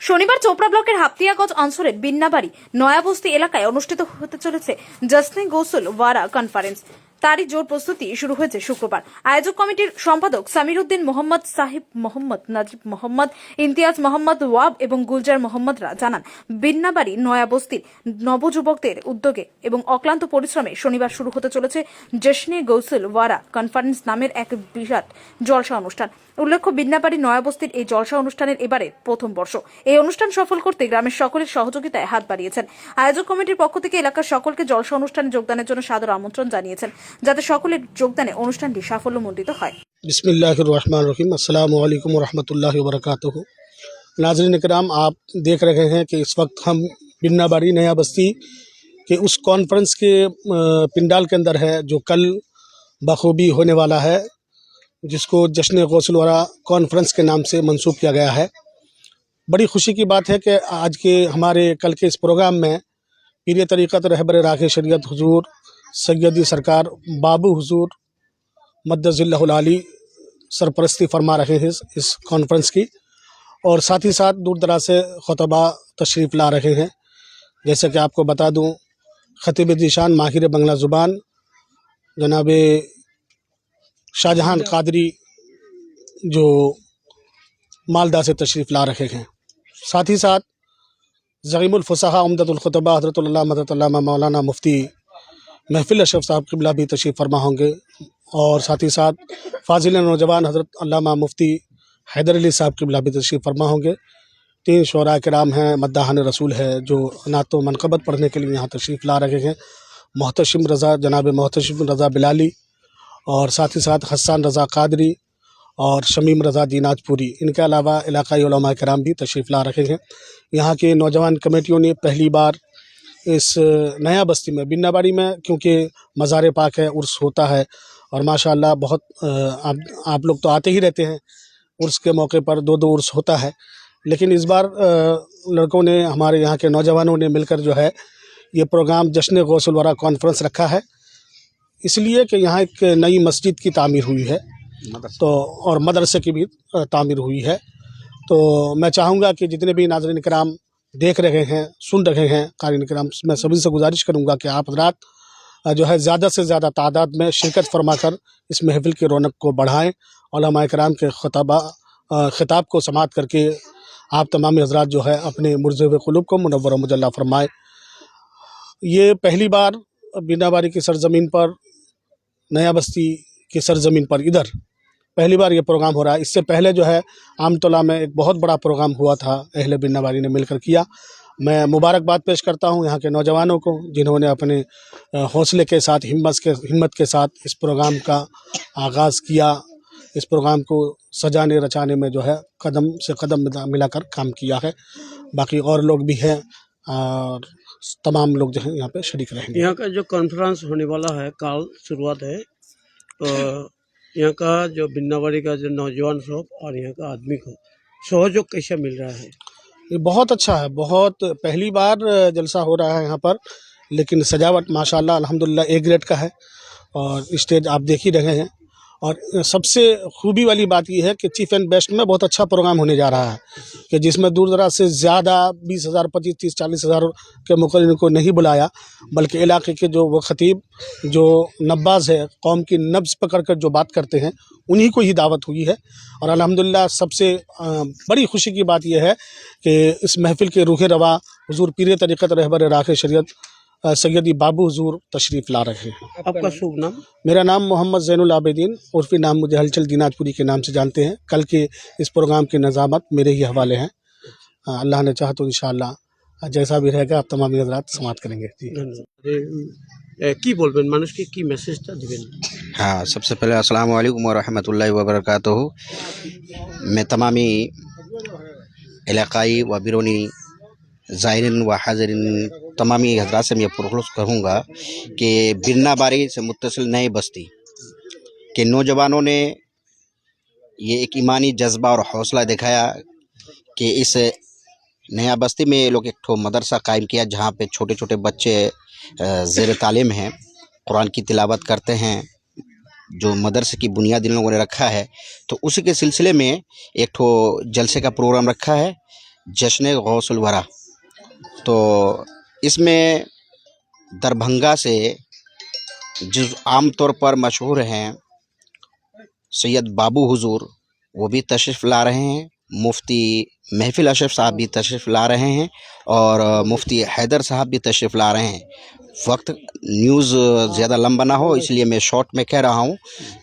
শনিবার চোপড়া ব্লকের হাপ্তিয়াগঞ্জ অঞ্চলের বিন্নাবাড়ি নয়াবস্তি এলাকায় অনুষ্ঠিত হতে চলেছে জশ্নে গোসল ওয়ারা কনফারেন্স। তারই জোর প্রস্তুতি শুরু হয়েছে শুক্রবার। আয়োজক কমিটির সম্পাদক সামির উদ্দিন মোহাম্মদ, সাহিব মোহাম্মদ, নাজিব মোহাম্মদ, ইমতিয়াজ মোহাম্মদ ওয়াব এবং গুলজার মোহাম্মদরা জানান, বিন্নাবাড়ি নয়াবস্তির নবযুবকদের উদ্যোগে এবং অক্লান্ত পরিশ্রমে শনিবার শুরু হতে চলেছে জশ্নে গোসল ওয়ারা কনফারেন্স নামের এক বিরাট জলসা অনুষ্ঠান। উল্লেখ্য, বিন্নাবাড়ি নয়াবস্তির এই জলসা অনুষ্ঠানের এবারে প্রথম বর্ষ। এই অনুষ্ঠান সফল করতে গ্রামের সকলের সহযোগিতায় হাত বাড়িয়েছেন। আয়োজক কমিটির পক্ষ থেকে এলাকার সকলকে জলসা অনুষ্ঠানে যোগদানের জন্য সাদর আমন্ত্রণ জানিয়েছেন, যাতে সকলের যোগদানে অনুষ্ঠানটি সাফল্যমণ্ডিত হয়। बिस्मिल्लाहिर रहमानिर रहीम। अस्सलामु अलैकुम व रहमतुल्लाहि व बरकातुहू। नाज़रीन किराम, आप देख रहे हैं कि इस वक्त हम बिन्नाबाड़ी नया बस्ती के उस कॉन्फ्रेंस के पिंडाल के अंदर है जो कल बखूबी होने वाला है, जिसको जश्न गौसल वरा कॉन्फ्रेंस के नाम से मंसूब किया गया है। बड़ी खुशी की बात है कि आज के हमारे कल के इस प्रोग्राम में पीर तरीक़त रहबर राह शरीयत हुजूर सैयदी सरकार बाबू हुजूर मद्दज़िल्लहुल आली सरपरस्ती फरमा रहे हैं इस कॉन्फ्रेंस की, और साथ ही साथ दूर दराज से खुतबा तशरीफ़ ला रहे हैं। जैसे कि आपको बता दूं, ख़तीब ज़ीशान माहिर बंगला ज़ुबान जनाब शाहजहां कादरी जो मालदा से तशरीफ़ ला रहे हैं। साथ ही साथ ज़ईमुल फ़ुसहा उम्दतुल ख़ुतबा हज़रतुल अल्लामा मौलाना मुफ्ती महफिल अशरफ साहब क़िबला भी तशरीफ़ फरमा होंगे, और साथ ही साथ फाजिल नौजवान हज़रत अल्लामा मुफ्ती हैदर अली साहब क़िबला भी तशरीफ़ फरमा होंगे। 3 शोरा किराम हैं, मद्दाहान रसूल है जो नातो मनक़बत पढ़ने के लिए यहाँ तशरीफ़ ला रहे हैं। मोहतशिम रज़ा जनाब मोहतशिम रज़ा बिलाली, और साथ ही साथ हसन रज़ा कादरी और शमीम रज़ा दीनाजपुरी, इनके अलावा इलाक़ाई उलमा किराम भी तशरीफ़ ला रहे हैं। यहाँ के नौजवान कमेटियों ने पहली बार इस नया बस्ती में बिन्नाबाड़ी में, क्योंकि मज़ार पाक है, उर्स होता है, और माशाअल्लाह बहुत आप लोग तो आते ही रहते हैं, उर्स के मौके पर 2 उर्स होता है। लेकिन इस बार लड़कों ने, हमारे यहाँ के नौजवानों ने मिलकर जो है ये प्रोग्राम जश्न गौसल वरा कॉन्फ्रेंस रखा है, इसलिए कि यहाँ एक नई मस्जिद की तामीर हुई है, तो और मदरसे की भी तामीर हुई है। तो मैं चाहूँगा कि जितने भी नाज़रीन किराम देख रहे हैं, सुन रहे हैं, क़ारीन किराम, मैं सभी से गुजारिश करूँगा कि आप हज़रात जो है ज़्यादा से ज़्यादा तादाद में शिरकत फरमाकर इस महफ़िल की रौनक को बढ़ाएँ। उलमा किराम के ख़िताब को समाअत करके आप तमाम हज़रात जो है अपने मुर्ज़ब क़ुलूब को मुनव्वर मुजल्ला फरमाएँ। ये पहली बार बिन्नाबाड़ी की सरज़मीन पर, नया बस्ती की सरज़मीन पर इधर पहली बार ये प्रोग्राम हो रहा है। इससे पहले जो है आमतौला में एक बहुत बड़ा प्रोग्राम हुआ था, अहले बिन्नाबाड़ी ने मिलकर किया। मैं मुबारकबाद पेश करता हूँ यहाँ के नौजवानों को, जिन्होंने अपने हौसले के साथ, हिम्मत के साथ इस प्रोग्राम का आगाज़ किया, इस प्रोग्राम को सजाने रचाने में जो है कदम से कदम मिलाकर काम किया है। बाकी और लोग भी हैं, और तमाम लोग जो हैं यहाँ पे शरीक रहेंगे। यहाँ का जो कॉन्फ्रेंस होने वाला है, कल शुरुआत है, तो यहाँ का जो बिन्नाबाड़ी का जो नौजवान सब और यहाँ का आदमी को सहयोग कैसे मिल रहा है? ये बहुत अच्छा है, बहुत पहली बार जलसा हो रहा है यहाँ पर, लेकिन सजावट माशाल्लाह अल्हम्दुलिल्लाह ए ग्रेड का है, और स्टेज आप देख ही रहे हैं। और सबसे खूबी वाली बात ये है कि चीफ एंड बेस्ट में बहुत अच्छा प्रोग्राम होने जा रहा है, कि जिसमें दूर दराज से ज़्यादा 20,000, 25, 30, 40,000 के मुक़र्रिन को नहीं बुलाया, बल्कि इलाके के जो वो ख़तीब, जो नब्बाज़ है, कौम की नब्ज़ पकड़ कर जो बात करते हैं, उन्हीं को ही दावत हुई है। और अल्हम्दुलिल्लाह सबसे बड़ी खुशी की बात यह है कि इस महफ़िल के रूह रवा हुजूर पीर तरीक़त रहबर राह शरीयत सैयदी बाबू हुजूर तशरीफ़ ला रहे हैं। आपका शुभ नाम? मेरा नाम मोहम्मद ज़ैनुल आबिदीन, उर्फ़ी नाम मुझे हलचल दीनाजपुरी के नाम से जानते हैं। कल के इस प्रोग्राम की नज़ामत मेरे ही हवाले हैं। अल्लाह ने चाहा तो इंशाअल्लाह जैसा भी रहेगा आप तमाम हज़रात समाअत करेंगे। जी কি বলবেন, মানুষকে কি মেসেজটা দিবেন? हाँ, सबसे पहले अस्सलामु अलैकुम व रहमतुल्लाहि व बरकातुहू। मैं तमामी इलाक़ाई व बिरूनी ज़ायरीन व हाज़रीन तमामी हज़रात से मैं पुरखलूस कहूँगा कि बिन्नाबाड़ी से मुत्तसिल नई बस्ती के नौजवानों ने ये एक ईमानी जज्बा और हौसला दिखाया कि इस नया बस्ती में लोग एक ठो मदरसा कायम किया, जहाँ पे छोटे छोटे बच्चे ज़ेर तालीम हैं, कुरान की तिलावत करते हैं, जो मदरसे की बुनियाद इन लोगों ने रखा है। तो उसी के सिलसिले में एक ठो जलसे का प्रोग्राम रखा है, जश्न गौसुल वरा। तो इसमें दरभंगा से जो आमतौर पर मशहूर हैं सैयद बाबू हुजूर, वो भी तशरीफ़ ला रहे हैं। मुफ्ती महफिल अशरफ साहब भी तशरीफ़ ला रहे हैं और मुफ्ती हैदर साहब भी तशरीफ़ ला रहे हैं। वक्त न्यूज़ ज़्यादा लंबा ना हो, इसलिए मैं शॉर्ट में कह रहा हूँ,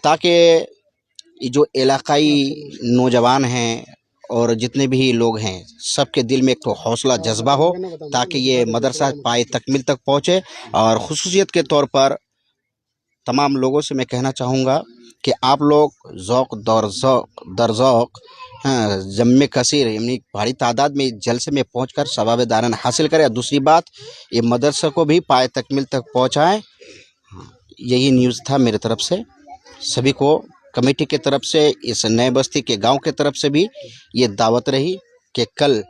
ताकि ये जो इलाकाई नौजवान हैं और जितने भी लोग हैं, सबके दिल में एक तो हौसला जज्बा हो, ताकि ये मदरसा पाए तकमील तक पहुँचे। और खुसूसियत के तौर पर तमाम लोगों से मैं कहना चाहूँगा कि आप लोग ज़ौक़ दर ज़ौक़ जम्मे कसीर यानी भारी तादाद में जलसे में पहुंचकर सवाब दारन हासिल करें। और दूसरी बात, ये मदरसा को भी पाए तकमील तक पहुंचाएं। यही न्यूज़ था मेरे तरफ से। सभी को कमेटी के तरफ से, इस नए बस्ती के गांव के तरफ से भी ये दावत रही कि कल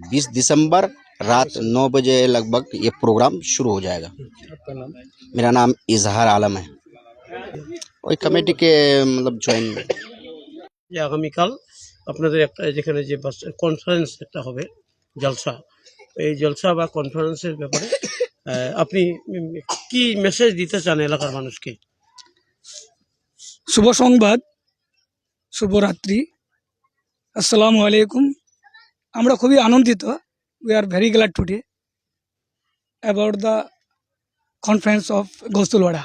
20 दिसंबर रात 9 बजे लगभग ये प्रोग्राम शुरू हो जाएगा। मेरा नाम इजहार आलम है, ওই কমিটিকে मतलब জয়েন। যে আগামীকাল আপনাদের একটা যেখানে যে কনফারেন্স একটা হবে, জলসা, এই জলসা বা কনফারেন্সের ব্যাপারে আপনি কি মেসেজ দিতে চান এলাকার মানুষকে? শুভ সংবাদ, শুভরাত্রি, আসসালামু আলাইকুম। আমরা খুবই আনন্দিত, we are very glad today about the conference of Gausulwara.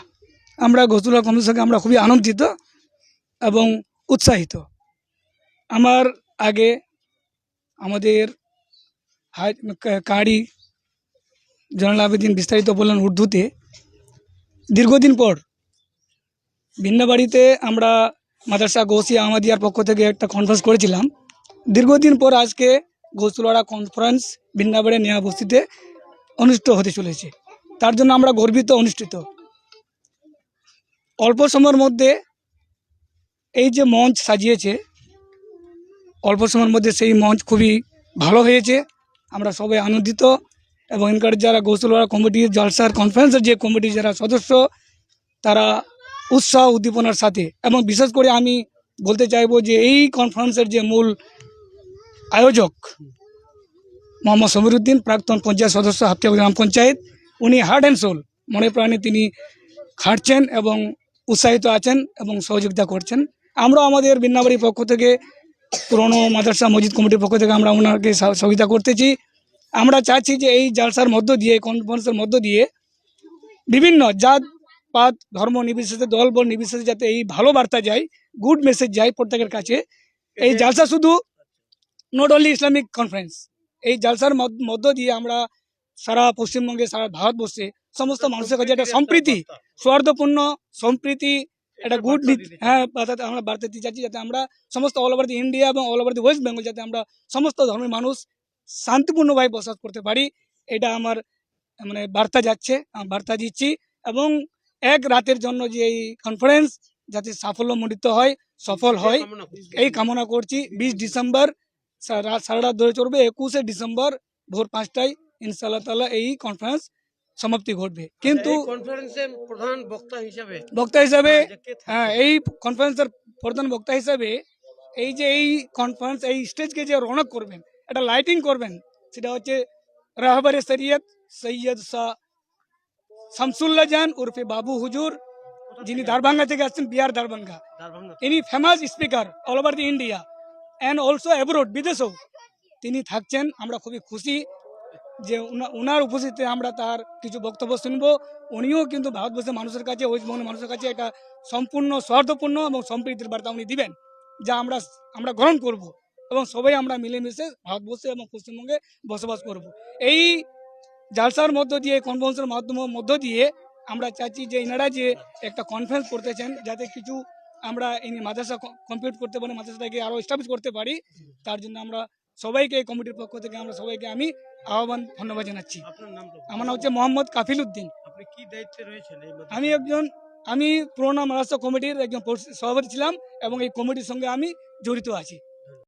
আমরা গৌসুলওয়াড়া কমিটির সঙ্গে আমরা খুবই আনন্দিত এবং উৎসাহিত। আমার আগে আমাদের কারি জয়নুল আবেদিন বিস্তারিত বললেন উর্দুতে। দীর্ঘদিন পর ভিন্নাবাড়িতে আমরা মাদ্রাসা গৌসিয়া আহমদিয়ার পক্ষ থেকে একটা কনফারেন্স করেছিলাম। দীর্ঘদিন পর আজকে গৌসুলওয়াড়া কনফারেন্স ভিন্নাবাড়ি নেয়া বস্তিতে অনুষ্ঠিত হতে চলেছে, তার জন্য আমরা গর্বিত, অনুষ্ঠিত। অল্প সময়ের মধ্যে এই যে মঞ্চ সাজিয়েছে, অল্প সময়ের মধ্যে সেই মঞ্চ খুবই ভালো হয়েছে। আমরা সবাই আনন্দিত এবং এখানকার যারা গৌসুলওয়াড়া কমিটির জলসার কনফারেন্সের যে কমিটির যারা সদস্য, তারা উৎসাহ উদ্দীপনার সাথে, এবং বিশেষ করে আমি বলতে চাইবো যে এই কনফারেন্সের যে মূল আয়োজক মোহাম্মদ সমীরউদ্দিন, প্রাক্তন পঞ্চায়েত সদস্য হাতিয়া গ্রাম পঞ্চায়েত, উনি হার্ট অ্যান্ড সোল, মনে প্রাণে তিনি খাটছেন এবং উৎসাহিত আছেন এবং সহযোগিতা করছেন। আমরা আমাদের ভিন্নাবাড়ির পক্ষ থেকে, পুরনো মাদ্রাসা মসজিদ কমিটির পক্ষ থেকে আমরা ওনাকে সহযোগিতা করতেছি। আমরা চাচ্ছি যে এই জালসার মধ্য দিয়ে, কনফারেন্সের মধ্য দিয়ে বিভিন্ন জাত পাত ধর্ম নির্বিশেষে, দল বল নির্বিশেষে যাতে এই ভালো বার্তা যায়, গুড মেসেজ যায় প্রত্যেকের কাছে। এই জালসা শুধু নট অনলি ইসলামিক কনফারেন্স, এই জালসার মধ্য দিয়ে আমরা সারা পশ্চিমবঙ্গে, সারা ভারতবর্ষে সমস্ত মানুষের কাছে একটা সম্প্রীতি, সৌহার্দ্যপূর্ণ সম্প্রীতি, একটা গুড আমরা বার্তা দিতে চাচ্ছি, যাতে আমরা সমস্ত অল ওভার দি ইন্ডিয়া এবং all over the West Bengal যাতে আমরা সমস্ত ধর্মের মানুষ শান্তিপূর্ণভাবে বসবাস করতে পারি, এটা আমার মানে বার্তা যাচ্ছে, বার্তা দিচ্ছি। এবং এক রাতের জন্য যে এই কনফারেন্স যাতে সাফল্যমণ্ডিত হয়, সফল হয়, এই কামনা করছি। 20 ডিসেম্বর সারা রাত ধরে চলবে। 21 ডিসেম্বর ভোর 5টায় ইনশাআল্লাহ তাআলা এই কনফারেন্স সমাপ্তি ঘটবে। কিন্তু কনফারেন্সের প্রধান বক্তা হিসাবে এই কনফারেন্সের প্রধান বক্তা হিসাবে এই যে এই কনফারেন্স, এই স্টেজকে যে রৌনক করবেন, একটা লাইটিং করবেন, সেটা হচ্ছে রাহবারে শরিয়ত সৈয়দ শাহ শামসুল্লাহ জান উর্ফে বাবু হুজুর, যিনি দারভাঙ্গা থেকে আসছেন, বিহার দারভাঙ্গা। ইনি famous speaker all over the India and also abroad, বিদেশেও তিনি থাকছেন। আমরা খুবই খুশি যে ওনার উপস্থিতিতে আমরা তার কিছু বক্তব্য শুনবো। উনিও কিন্তু ভারতবর্ষের মানুষের কাছে, ওয়েস্টবেঙ্গলের মানুষের কাছে একটা সম্পূর্ণ সৌহার্দ্যপূর্ণ এবং সম্প্রীতির বার্তা উনি দিবেন, যা আমরা গ্রহণ করব এবং সবাই আমরা মিলেমিশে ভারতবর্ষে এবং পশ্চিমবঙ্গে বসবাস করব। এই জালসার মধ্য দিয়ে, কনফারেন্সের মধ্য দিয়ে আমরা চাচ্ছি যে এনারা যে একটা কনফারেন্স করতেছেন, যাতে কিছু আমরা এই মাদ্রাসা কমপ্লিট করতে পারি, মাদ্রাসাটাকে আরও এস্টাবলিশ করতে পারি, তার জন্য আমরা সবাইকে এই কমিটির পক্ষ থেকে আমরা সবাইকে আমি আহ্বান, ধন্যবাদ জানাচ্ছি। আমার নাম হচ্ছে মোহাম্মদ কাফিল উদ্দিন। আপনি কি দায়িত্বে রয়েছেন? আমি পুরোনো মাদ্রাসা কমিটির একজন সভাপতি ছিলাম এবং এই কমিটির সঙ্গে আমি জড়িত আছি।